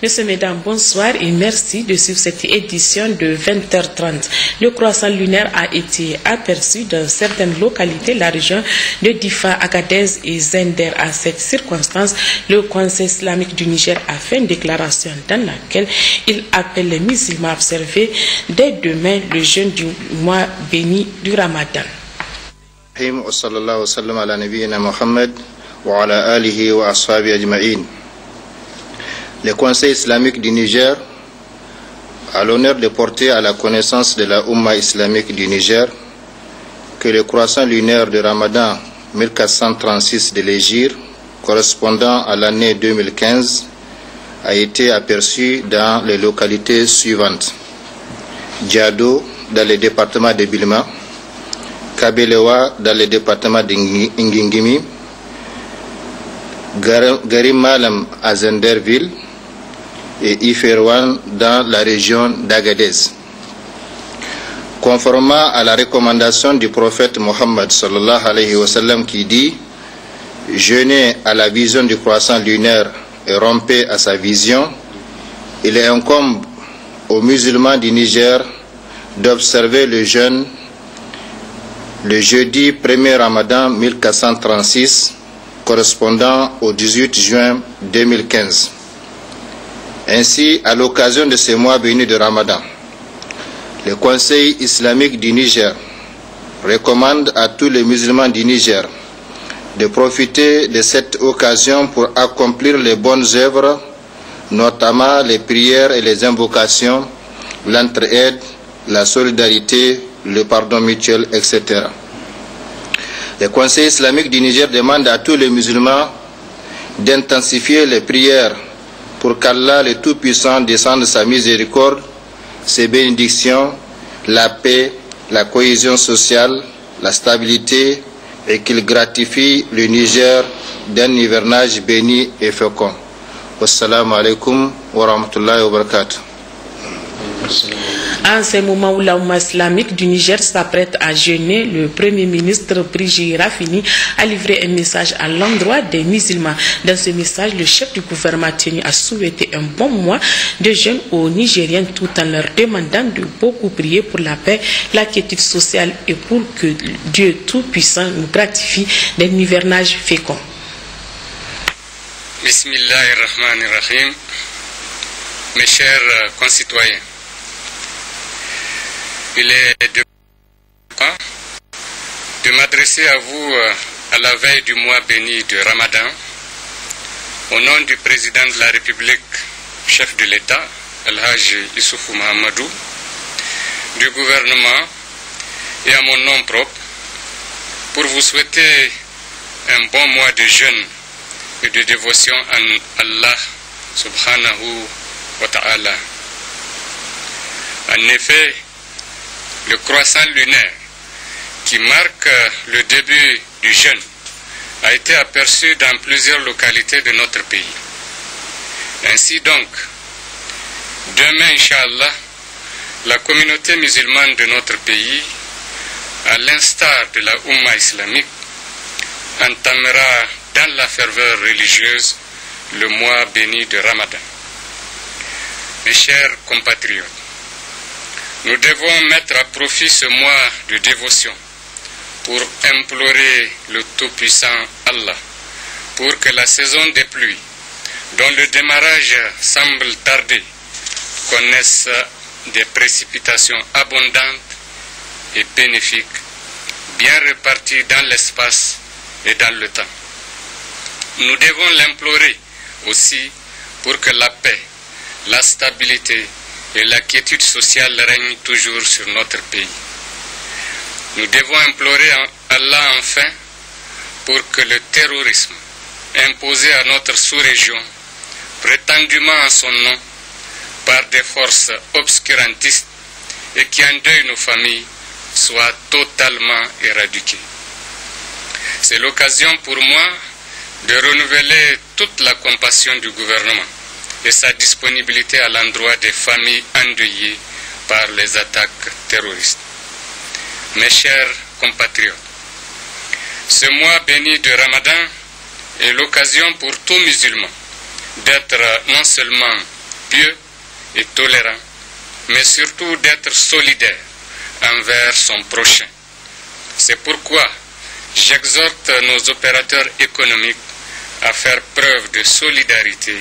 Messieurs, mesdames, bonsoir et merci de suivre cette édition de 20h30. Le croissant lunaire a été aperçu dans certaines localités de la région de Difa, Agadez et Zender. À cette circonstance, le Conseil islamique du Niger a fait une déclaration dans laquelle il appelle les musulmans à observer dès demain le jeûne du mois béni du Ramadan. Le Conseil islamique du Niger a l'honneur de porter à la connaissance de la Oumma islamique du Niger que le croissant lunaire de Ramadan 1436 de l'Hégire, correspondant à l'année 2015, a été aperçu dans les localités suivantes: Diado dans le département de Bilma, Kabelewa dans le département d'Ingingimi, Garimalam à Zenderville et Iferouane dans la région d'Agadez. Conformément à la recommandation du prophète Mohammed sallallahu alayhi wa sallam qui dit: jeûnez à la vision du croissant lunaire et rompez à sa vision, il incombe aux musulmans du Niger d'observer le jeûne le jeudi 1er Ramadan 1436 correspondant au 18 juin 2015. Ainsi, à l'occasion de ce mois béni de Ramadan, le Conseil islamique du Niger recommande à tous les musulmans du Niger de profiter de cette occasion pour accomplir les bonnes œuvres, notamment les prières et les invocations, l'entraide, la solidarité, le pardon mutuel, etc. Le Conseil islamique du Niger demande à tous les musulmans d'intensifier les prières pour qu'Allah le Tout-Puissant descende sa miséricorde, ses bénédictions, la paix, la cohésion sociale, la stabilité, et qu'il gratifie le Niger d'un hivernage béni et fécond. Wassalamu alaikum wa rahmatullahi wa barakatuh. En ce moment où la Oumma islamique du Niger s'apprête à jeûner, le Premier ministre Brigitte Rafini a livré un message à l'endroit des musulmans. Dans ce message, le chef du gouvernement tenu a souhaité un bon mois de jeûne aux Nigériens tout en leur demandant de beaucoup prier pour la paix, la quiétude sociale et pour que Dieu Tout-Puissant nous gratifie d'un hivernage fécond. Bismillahirrahmanirrahim. Mes chers concitoyens, il est de m'adresser à vous à la veille du mois béni de Ramadan, au nom du président de la République, chef de l'État, Al-Hajj Issoufou Mahamadou, du gouvernement et à mon nom propre, pour vous souhaiter un bon mois de jeûne et de dévotion à Allah subhanahu wa ta'ala. En effet, le croissant lunaire qui marque le début du jeûne a été aperçu dans plusieurs localités de notre pays. Ainsi donc, demain, Inch'Allah, la communauté musulmane de notre pays, à l'instar de la Oumma islamique, entamera dans la ferveur religieuse le mois béni de Ramadan. Mes chers compatriotes, nous devons mettre à profit ce mois de dévotion pour implorer le Tout-Puissant Allah pour que la saison des pluies, dont le démarrage semble tarder, connaisse des précipitations abondantes et bénéfiques, bien réparties dans l'espace et dans le temps. Nous devons l'implorer aussi pour que la paix, la stabilité et la quiétude sociale règnent toujours sur notre pays. Nous devons implorer Allah enfin pour que le terrorisme imposé à notre sous-région, prétendument en son nom, par des forces obscurantistes et qui endeuillent nos familles, soit totalement éradiqué. C'est l'occasion pour moi de renouveler toute la compassion du gouvernement et sa disponibilité à l'endroit des familles endeuillées par les attaques terroristes. Mes chers compatriotes, ce mois béni de Ramadan est l'occasion pour tout musulman d'être non seulement pieux et tolérant, mais surtout d'être solidaire envers son prochain. C'est pourquoi j'exhorte nos opérateurs économiques à faire preuve de solidarité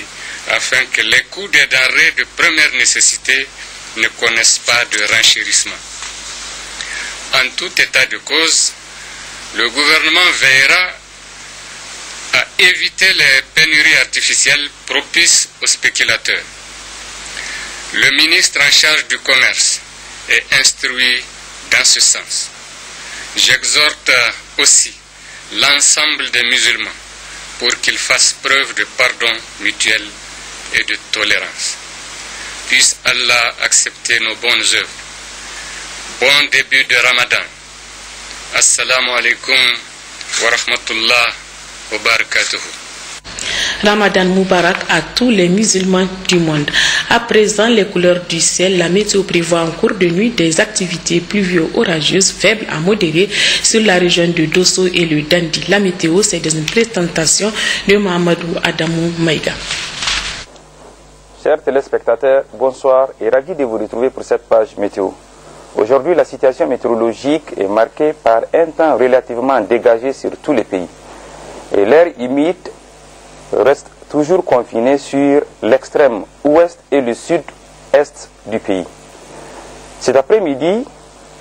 afin que les coûts des denrées de première nécessité ne connaissent pas de renchérissement. En tout état de cause, le gouvernement veillera à éviter les pénuries artificielles propices aux spéculateurs. Le ministre en charge du commerce est instruit dans ce sens. J'exhorte aussi l'ensemble des musulmans pour qu'ils fassent preuve de pardon mutuel et de tolérance. Puisse Allah accepter nos bonnes œuvres. Bon début de Ramadan. Assalamu alaikum wa rahmatullah wa barakatuhu. Ramadan Moubarak à tous les musulmans du monde. À présent, les couleurs du ciel, la météo prévoit en cours de nuit des activités pluvio-orageuses faibles à modérées sur la région de Dosso et le Dandi. La météo, c'est une présentation de Mohamedou Adamou Maïga. Chers téléspectateurs, bonsoir et ravi de vous retrouver pour cette page météo. Aujourd'hui, la situation météorologique est marquée par un temps relativement dégagé sur tous les pays. Et l'air humide reste toujours confiné sur l'extrême ouest et le sud-est du pays. Cet après-midi,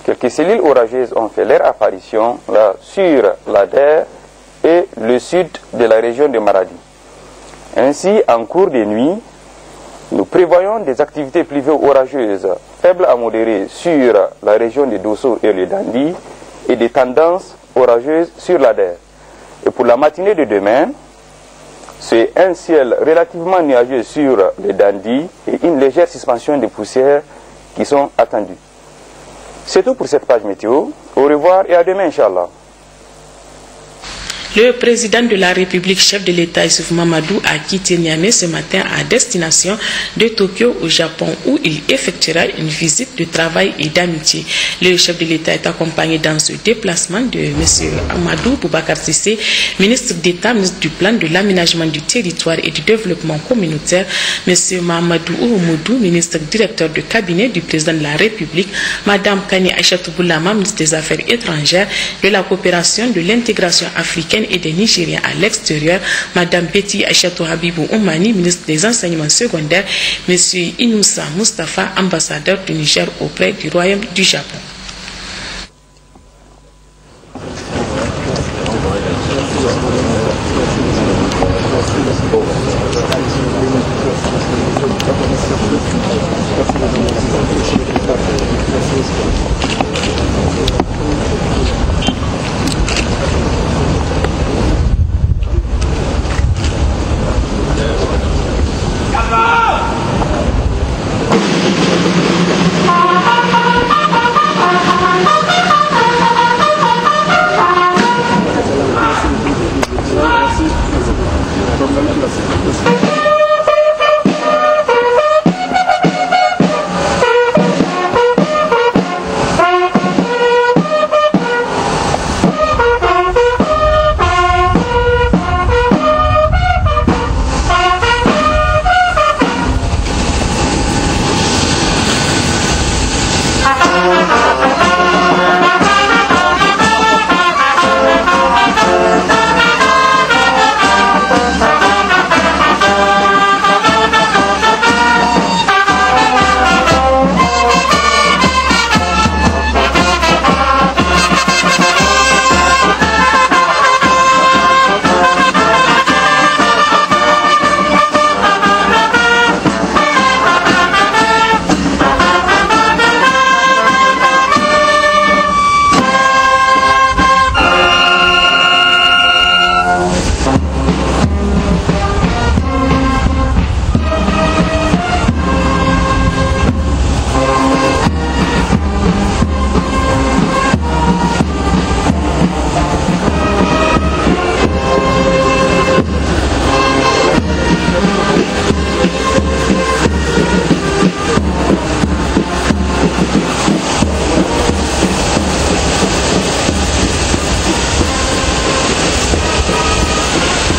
quelques cellules orageuses ont fait leur apparition là, sur l'Ader et le sud de la région de Maradi. Ainsi, en cours de nuit, nous prévoyons des activités pluvio-orageuses faibles à modérées sur la région de Dosso et le Dandi et des tendances orageuses sur l'Ader. Et pour la matinée de demain, c'est un ciel relativement nuageux sur le Dandi et une légère suspension de poussière qui sont attendues. C'est tout pour cette page météo. Au revoir et à demain, Inch'Allah. Le président de la République, chef de l'État Issoufou Mamadou, a quitté Niamey ce matin à destination de Tokyo au Japon où il effectuera une visite de travail et d'amitié. Le chef de l'État est accompagné dans ce déplacement de M. Amadou Boubacar Sissé, ministre d'État, ministre du Plan de l'Aménagement du Territoire et du Développement Communautaire, M. Mahamadou Oumoudou, ministre directeur de cabinet du président de la République, Mme Kani Aïchatou Boulama, ministre des Affaires étrangères, de la coopération, de l'intégration africaine et des Nigériens à l'extérieur, Mme Betty Aïchatou Habibou Oumani, ministre des Enseignements secondaires, M. Inoussa Mustafa, ambassadeur du Niger auprès du Royaume du Japon.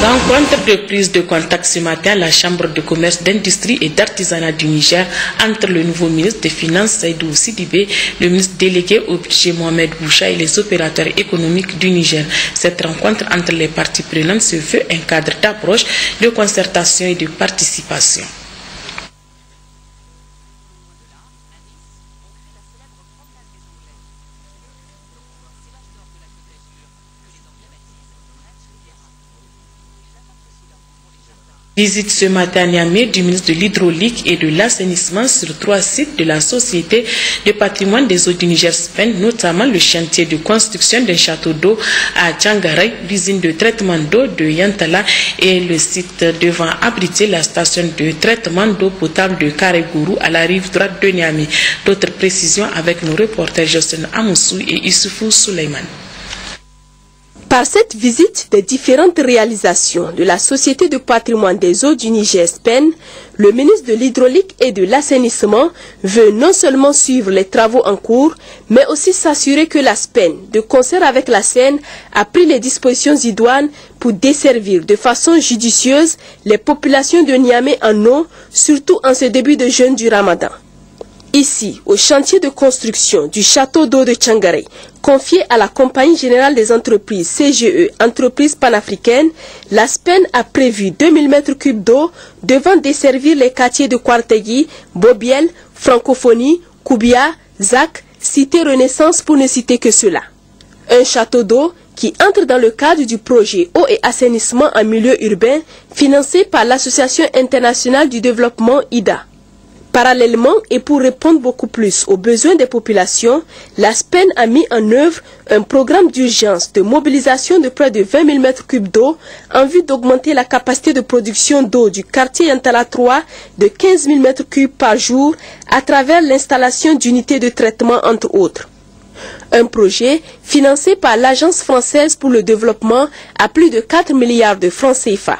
Rencontre de prise de contact ce matin à la Chambre de commerce, d'industrie et d'artisanat du Niger entre le nouveau ministre des Finances Seydou Sidibé, le ministre délégué au budget Mohamed Boucha et les opérateurs économiques du Niger. Cette rencontre entre les parties prenantes se veut un cadre d'approche, de concertation et de participation. Visite ce matin à Niamey du ministre de l'Hydraulique et de l'Assainissement sur 3 sites de la Société de patrimoine des eaux du Niger SPEN, notamment le chantier de construction d'un château d'eau à Djangaray, l'usine de traitement d'eau de Yantala et le site devant abriter la station de traitement d'eau potable de Karegourou à la rive droite de Niamey. D'autres précisions avec nos reporters Justin Amoussou et Issoufou Souleyman. Par cette visite des différentes réalisations de la Société de patrimoine des eaux du Niger SPEN, le ministre de l'Hydraulique et de l'Assainissement veut non seulement suivre les travaux en cours, mais aussi s'assurer que la SPEN, de concert avec la SEN, a pris les dispositions idoines pour desservir de façon judicieuse les populations de Niamey en eau, surtout en ce début de jeûne du Ramadan. Ici, au chantier de construction du château d'eau de Djangaray, confié à la Compagnie Générale des Entreprises CGE, entreprise panafricaine, la SPEN a prévu 2000 m3 d'eau devant desservir les quartiers de Kwartegui, Bobiel, Francophonie, Koubia, Zak, Cité Renaissance pour ne citer que cela. Un château d'eau qui entre dans le cadre du projet Eau et assainissement en milieu urbain financé par l'Association internationale du développement IDA. Parallèlement, et pour répondre beaucoup plus aux besoins des populations, la SPEN a mis en œuvre un programme d'urgence de mobilisation de près de 20 000 m3 d'eau en vue d'augmenter la capacité de production d'eau du quartier Yantala 3 de 15 000 m3 par jour à travers l'installation d'unités de traitement entre autres. Un projet financé par l'Agence française pour le développement à plus de 4 milliards de francs CFA.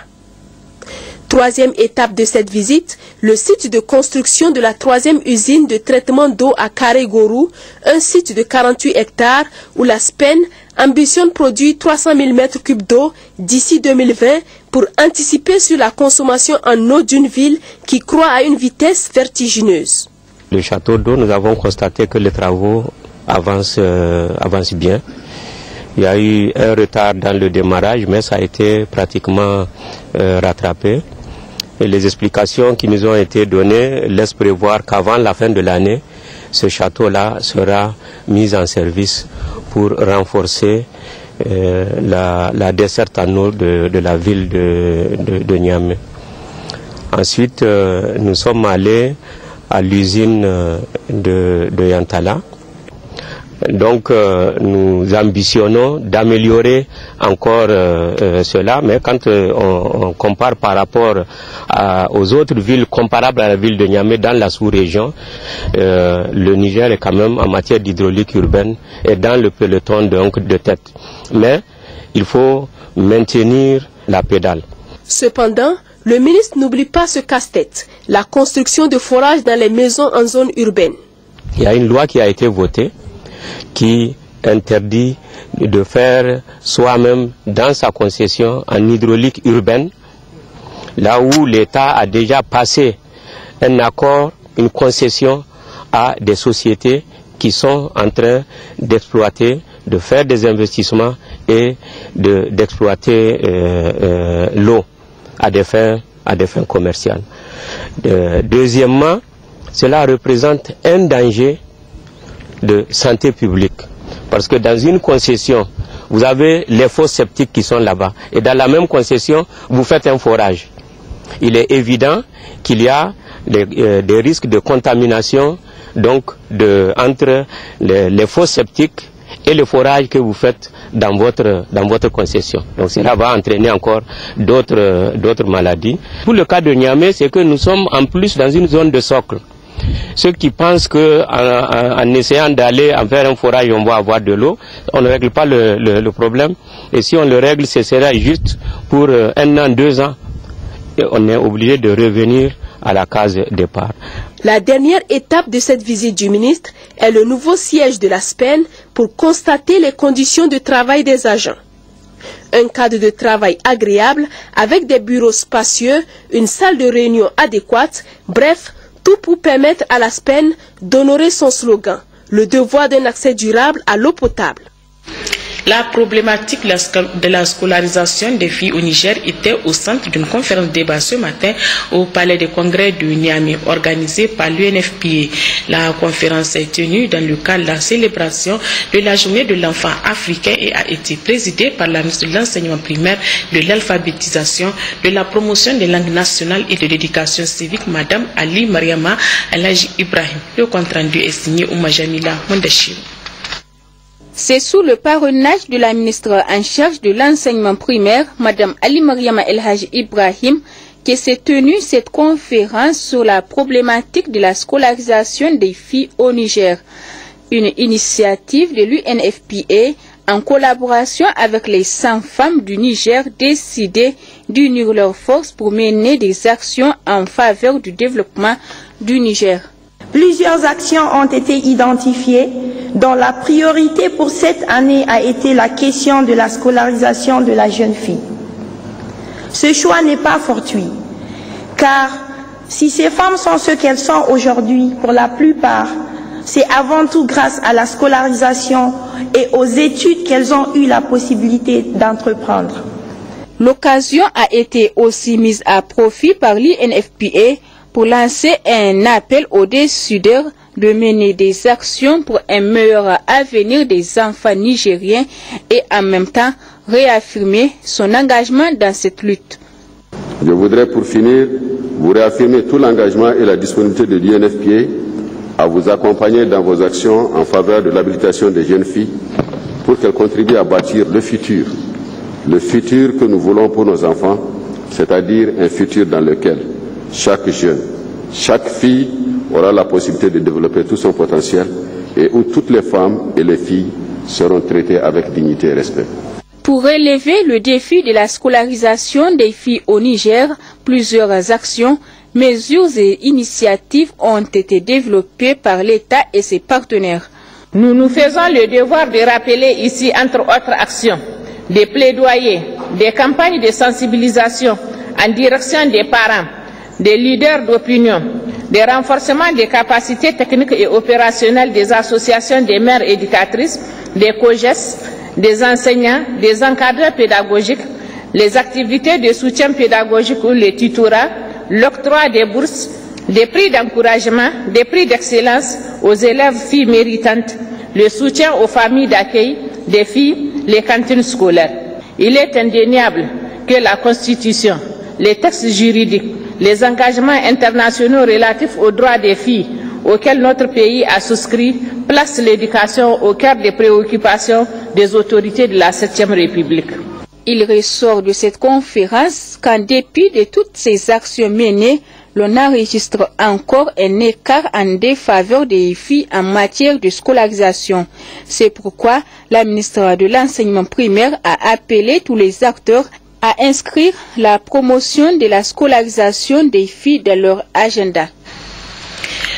Troisième étape de cette visite, le site de construction de la 3e usine de traitement d'eau à Karegourou, un site de 48 hectares où la SPEN ambitionne produire 300 000 m3 d'eau d'ici 2020 pour anticiper sur la consommation en eau d'une ville qui croît à une vitesse vertigineuse. Le château d'eau, nous avons constaté que les travaux avancent bien. Il y a eu un retard dans le démarrage, mais ça a été pratiquement rattrapé. Et les explications qui nous ont été données laissent prévoir qu'avant la fin de l'année, ce château-là sera mis en service pour renforcer la desserte en eau de la ville de Niamey. Ensuite, nous sommes allés à l'usine de Yantala. Donc nous ambitionnons d'améliorer encore cela, mais quand on compare par rapport aux autres villes comparables à la ville de Niamey dans la sous-région, le Niger est quand même en matière d'hydraulique urbaine et dans le peloton de tête. Mais il faut maintenir la pédale. Cependant, le ministre n'oublie pas ce casse-tête, la construction de forages dans les maisons en zone urbaine. Il y a une loi qui a été votée qui interdit de faire soi-même dans sa concession en hydraulique urbaine, là où l'État a déjà passé un accord, une concession à des sociétés qui sont en train d'exploiter, de faire des investissements et d'exploiter l'eau à des fins commerciales. Deuxièmement, cela représente un danger de santé publique. Parce que dans une concession, vous avez les fosses septiques qui sont là-bas. Et dans la même concession, vous faites un forage. Il est évident qu'il y a des risques de contamination donc entre les fosses septiques et le forage que vous faites dans votre concession. Donc cela va entraîner encore d'autres maladies. Pour le cas de Niamey, c'est que nous sommes en plus dans une zone de socle. Ceux qui pensent qu'en essayant d'aller en faire un forage, on va avoir de l'eau, on ne règle pas le problème. Et si on le règle, ce sera juste pour 1 an, 2 ans. Et on est obligé de revenir à la case départ. La dernière étape de cette visite du ministre est le nouveau siège de la SPEN pour constater les conditions de travail des agents. Un cadre de travail agréable avec des bureaux spacieux, une salle de réunion adéquate, bref, tout pour permettre à la SPEN d'honorer son slogan, le devoir d'un accès durable à l'eau potable. La problématique de la scolarisation des filles au Niger était au centre d'une conférence débat ce matin au Palais des Congrès de Niamey, organisée par l'UNFPA. La conférence est tenue dans le cadre de la célébration de la journée de l'enfant africain et a été présidée par la ministre de l'enseignement primaire, de l'alphabétisation, de la promotion des langues nationales et de l'éducation civique, Madame Ali Mariama El-Hadji Ibrahim. Le compte rendu est signé Ouma Jamila Mondachir. C'est sous le parrainage de la ministre en charge de l'enseignement primaire, Madame Ali Mariama El-Hadji Ibrahim, que s'est tenue cette conférence sur la problématique de la scolarisation des filles au Niger. Une initiative de l'UNFPA en collaboration avec les 100 femmes du Niger décidées d'unir leurs forces pour mener des actions en faveur du développement du Niger. Plusieurs actions ont été identifiées, dont la priorité pour cette année a été la question de la scolarisation de la jeune fille. Ce choix n'est pas fortuit, car si ces femmes sont ce qu'elles sont aujourd'hui, pour la plupart, c'est avant tout grâce à la scolarisation et aux études qu'elles ont eu la possibilité d'entreprendre. L'occasion a été aussi mise à profit par l'UNFPA pour lancer un appel aux décideurs de mener des actions pour un meilleur avenir des enfants nigériens et en même temps réaffirmer son engagement dans cette lutte. Je voudrais pour finir vous réaffirmer tout l'engagement et la disponibilité de l'UNFPA à vous accompagner dans vos actions en faveur de l'habilitation des jeunes filles pour qu'elles contribuent à bâtir le futur que nous voulons pour nos enfants, c'est-à-dire un futur dans lequel chaque jeune, chaque fille aura la possibilité de développer tout son potentiel et où toutes les femmes et les filles seront traitées avec dignité et respect. Pour relever le défi de la scolarisation des filles au Niger, plusieurs actions, mesures et initiatives ont été développées par l'État et ses partenaires. Nous nous faisons le devoir de rappeler ici, entre autres actions, des plaidoyers, des campagnes de sensibilisation en direction des parents, des leaders d'opinion, des renforcements des capacités techniques et opérationnelles des associations des mères éducatrices, des COGES, des enseignants, des encadreurs pédagogiques, les activités de soutien pédagogique ou les tutorats, l'octroi des bourses, des prix d'encouragement, des prix d'excellence aux élèves filles méritantes, le soutien aux familles d'accueil des filles, les cantines scolaires. Il est indéniable que la Constitution, les textes juridiques, les engagements internationaux relatifs aux droits des filles auxquels notre pays a souscrit placent l'éducation au cœur des préoccupations des autorités de la 7e République. Il ressort de cette conférence qu'en dépit de toutes ces actions menées, l'on enregistre encore un écart en défaveur des filles en matière de scolarisation. C'est pourquoi la ministre de l'enseignement primaire a appelé tous les acteurs à inscrire la promotion de la scolarisation des filles dans leur agenda.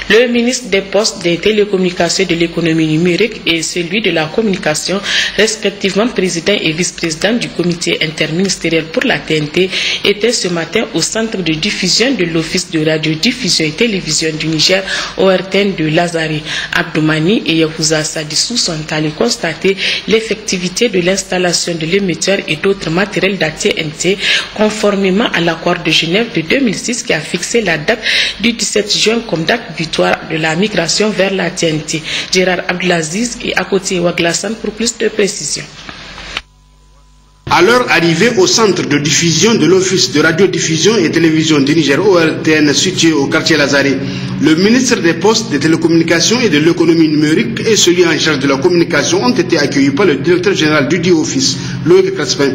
Le ministre des Postes, des Télécommunications et de l'Économie numérique et celui de la Communication, respectivement président et vice-président du comité interministériel pour la TNT, étaient ce matin au centre de diffusion de l'Office de radiodiffusion et télévision du Niger, ORTN de Lazare. Abdoumani et Yahouza Sadissou sont allés constater l'effectivité de l'installation de l'émetteur et d'autres matériels de la TNT, conformément à l'accord de Genève de 2006 qui a fixé la date du 17 juin comme date butoir de la migration vers la TNT. Gérard Abdelaziz et à côté Waglassan pour plus de précisions. À leur arrivée au centre de diffusion de l'Office de radiodiffusion et télévision du Niger, ORTN, situé au quartier Lazare, le ministre des Postes, des Télécommunications et de l'Économie numérique et celui en charge de la communication ont été accueillis par le directeur général du dit office, Loïc Crespin,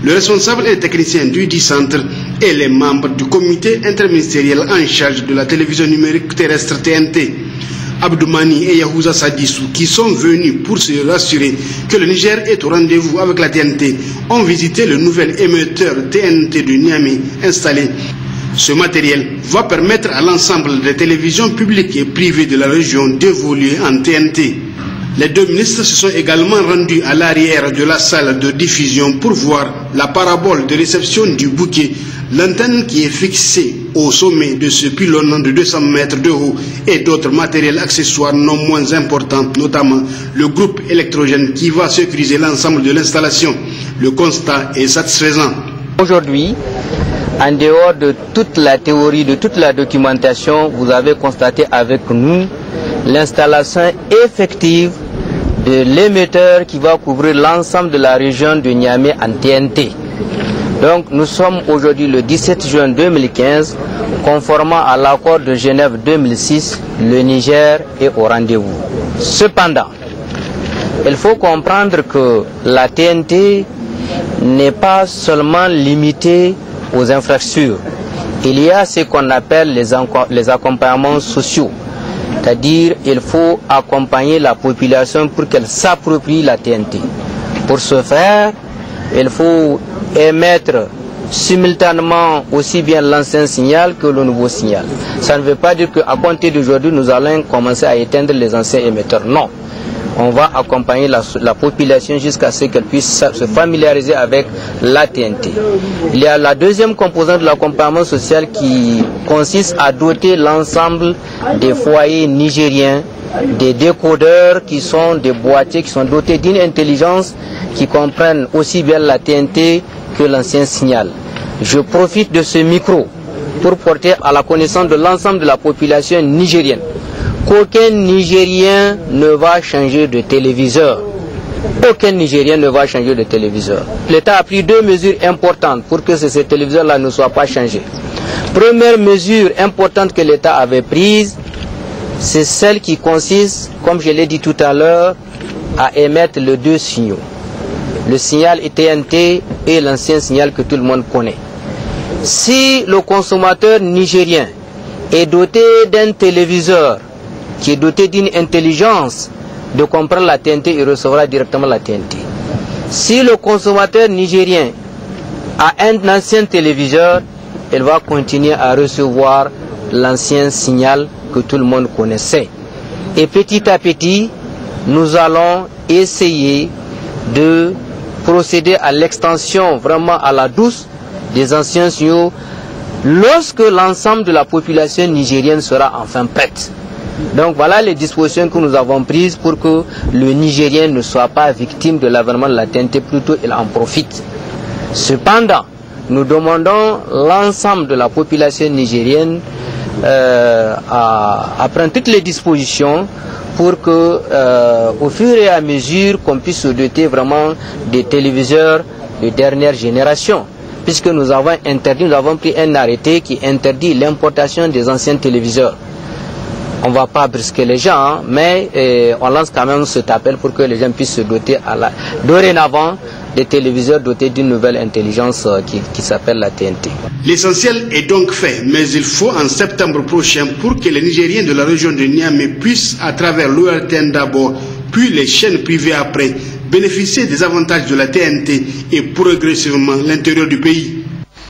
le responsable et technicien du dit centre et les membres du comité interministériel en charge de la télévision numérique terrestre TNT. Abdoumani et Yahouza Sadissou, qui sont venus pour se rassurer que le Niger est au rendez-vous avec la TNT, ont visité le nouvel émetteur TNT de Niamey installé. Ce matériel va permettre à l'ensemble des télévisions publiques et privées de la région d'évoluer en TNT. Les deux ministres se sont également rendus à l'arrière de la salle de diffusion pour voir la parabole de réception du bouquet, l'antenne qui est fixée au sommet de ce pylône de 200 mètres de haut et d'autres matériels accessoires non moins importants, notamment le groupe électrogène qui va sécuriser l'ensemble de l'installation. Le constat est satisfaisant. Aujourd'hui, en dehors de toute la théorie, de toute la documentation, vous avez constaté avec nous l'installation effective de l'émetteur qui va couvrir l'ensemble de la région de Niamey en TNT. Donc nous sommes aujourd'hui le 17 juin 2015, conformément à l'accord de Genève 2006, le Niger est au rendez-vous. Cependant, il faut comprendre que la TNT n'est pas seulement limitée aux infrastructures. Il y a ce qu'on appelle les accompagnements sociaux. C'est-à-dire qu'il faut accompagner la population pour qu'elle s'approprie la TNT. Pour ce faire, il faut émettre simultanément aussi bien l'ancien signal que le nouveau signal. Ça ne veut pas dire qu'à compter d'aujourd'hui, nous allons commencer à éteindre les anciens émetteurs. Non. On va accompagner la population jusqu'à ce qu'elle puisse se familiariser avec la TNT. Il y a la deuxième composante de l'accompagnement social qui consiste à doter l'ensemble des foyers nigériens des décodeurs qui sont des boîtiers qui sont dotés d'une intelligence qui comprennent aussi bien la TNT que l'ancien signal. Je profite de ce micro pour porter à la connaissance de l'ensemble de la population nigérienne qu'aucun Nigérien ne va changer de téléviseur. Aucun Nigérien ne va changer de téléviseur. L'État a pris deux mesures importantes pour que ces téléviseurs-là ne soient pas changés. Première mesure importante que l'État avait prise, c'est celle qui consiste, comme je l'ai dit tout à l'heure, à émettre les deux signaux. Le signal TNT et l'ancien signal que tout le monde connaît. Si le consommateur nigérien est doté d'un téléviseur qui est doté d'une intelligence de comprendre la TNT, il recevra directement la TNT. Si le consommateur nigérien a un ancien téléviseur, il va continuer à recevoir l'ancien signal que tout le monde connaissait. Et petit à petit, nous allons essayer de procéder à l'extension vraiment à la douce des anciens signaux lorsque l'ensemble de la population nigérienne sera enfin prête. Donc voilà les dispositions que nous avons prises pour que le Nigérien ne soit pas victime de l'avènement de la TNT, plutôt il en profite. Cependant, nous demandons l'ensemble de la population nigérienne à prendre toutes les dispositions pour que, au fur et à mesure, qu'on puisse se doter vraiment des téléviseurs de dernière génération. Puisque nous avons pris un arrêté qui interdit l'importation des anciens téléviseurs. On ne va pas brusquer les gens, mais on lance quand même cet appel pour que les gens puissent se doter dorénavant des téléviseurs dotés d'une nouvelle intelligence qui s'appelle la TNT. L'essentiel est donc fait, mais il faut en septembre prochain pour que les Nigériens de la région de Niamey puissent, à travers l'ORTN d'abord, puis les chaînes privées après, bénéficier des avantages de la TNT et progressivement l'intérieur du pays.